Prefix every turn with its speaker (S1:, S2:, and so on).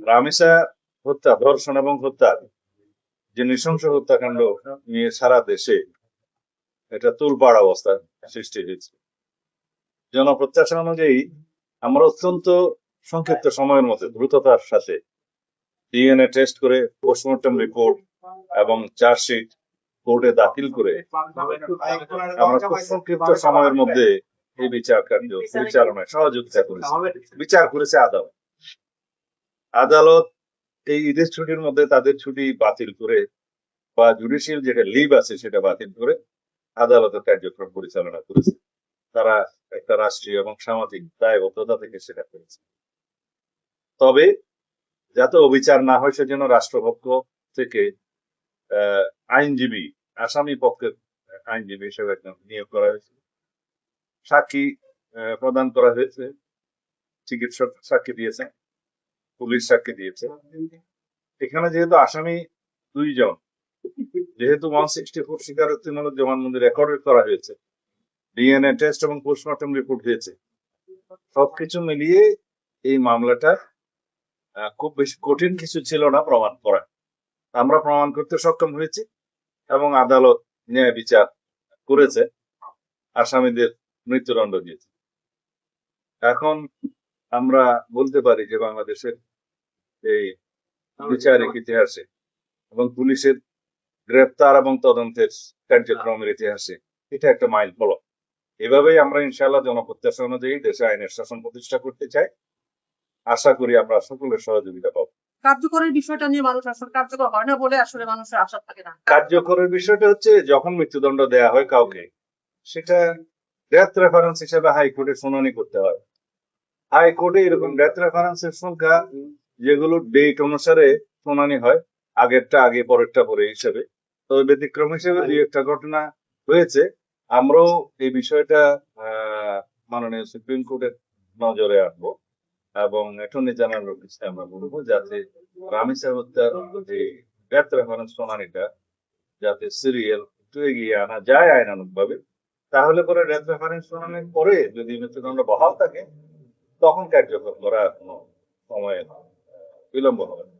S1: রামিসা হত্যা, ধর্ষণ এবং হত্যা যে নৃশংস হত্যাকাণ্ড নিয়ে সারা দেশে এটা তোলপাড় অবস্থা সৃষ্টি হয়েছে। জনপ্রত্যাশা অনুযায়ী আমরা অত্যন্ত সংক্ষিপ্ত সময়ের মধ্যে দ্রুততার সাথে ডিএনএ টেস্ট করে পোস্টমর্টম রিপোর্ট এবং চার্জশিট কোর্টে দাখিল করে আমরা খুব সংক্ষিপ্ত সময়ের মধ্যে এই বিচার কার্য পরিচালনায় সহযোগিতা করেছি। বিচার করেছে আদালত। আদালত এই ঈদের ছুটির মধ্যে তাদের ছুটি বাতিল করে বা জুডিশিয়াল যেটা লিভ আছে সেটা বাতিল করে আদালতের কার্যক্রম পরিচালনা করেছে। তারা একটা রাষ্ট্রীয় এবং সামাজিক দায়বদ্ধতা থেকে সেটা করেছে। তবে যাতে অবিচার না হয় সেজন্য রাষ্ট্রপক্ষ থেকে আইনজীবী, আসামি পক্ষের আইনজীবী হিসেবে একজন নিয়োগ করা হয়েছে। সাক্ষী প্রদান করা হয়েছে, চিকিৎসক সাক্ষী দিয়েছে, পুলিশ সাক্ষী দিয়েছে। এখানে যেহেতু আসামি 2 জন, যেহেতু 164 স্বীকারোক্তিমূলক জবানবন্দি রেকর্ড করা হয়েছে, ডিএনএ টেস্ট এবং পোস্টমর্টম রিপোর্ট হয়েছে, সবকিছু মিলিয়ে এই মামলাটা খুব বেশি কঠিন কিছু ছিল না প্রমাণ করা। আমরা প্রমাণ করতে সক্ষম হয়েছি এবং আদালত ন্যায় বিচার করেছে, আসামিদের মৃত্যুদণ্ড দিয়েছে। এখন আমরা বলতে পারি যে বাংলাদেশের এই বিচারিক ইতিহাসে এবং পুলিশের গ্রেপ্তার এবং তদন্তের কার্যক্রমের ইতিহাসে এটা একটা মাইল ফলক। এভাবেই আমরা ইনশাআল্লাহ জনপ্রত্যাশা অনুযায়ী দেশে আইনের শাসন প্রতিষ্ঠা করতে চাই। আশা করি আমরা সকলের সহযোগিতা পাবো।
S2: কার্যকরের বিষয়টা নিয়ে মানুষ আসলে কার্যকর হয় না বলে আসলে মানুষের আশা থাকে না।
S1: কার্যকরের বিষয়টা হচ্ছে যখন মৃত্যুদণ্ড দেয়া হয় কাউকে, সেটা ডেথ রেফারেন্স হিসেবে হাইকোর্টে শুনানি করতে হয়। হাইকোর্টে এরকম ডেথ রেফারেন্সের সংখ্যা যেগুলো ডেট অনুসারে শুনানি হয়, আগেরটা আগে পরেরটা পরে হিসেবে। তবে ব্যতিক্রম হিসেবে 2-1টা ঘটনা হয়েছে। আমরাও এই বিষয়টা মাননীয় সুপ্রিম কোর্টের নজরে আনবো এবং অ্যাটর্নি জেনারেলের কাছে আমরা বলবো যাতে রামিসা হত্যার যে ডেথ রেফারেন্স শুনানিটা যাতে সিরিয়াল একটু এগিয়ে আনা যায় আইনানুগ ভাবে, তাহলে পরে ডেথ রেফারেন্স শুনানির পরে যদি মৃত্যুদণ্ড বহাল থাকে তখন কার্যকর করা কোনো সময় বিলম্ব হবে না।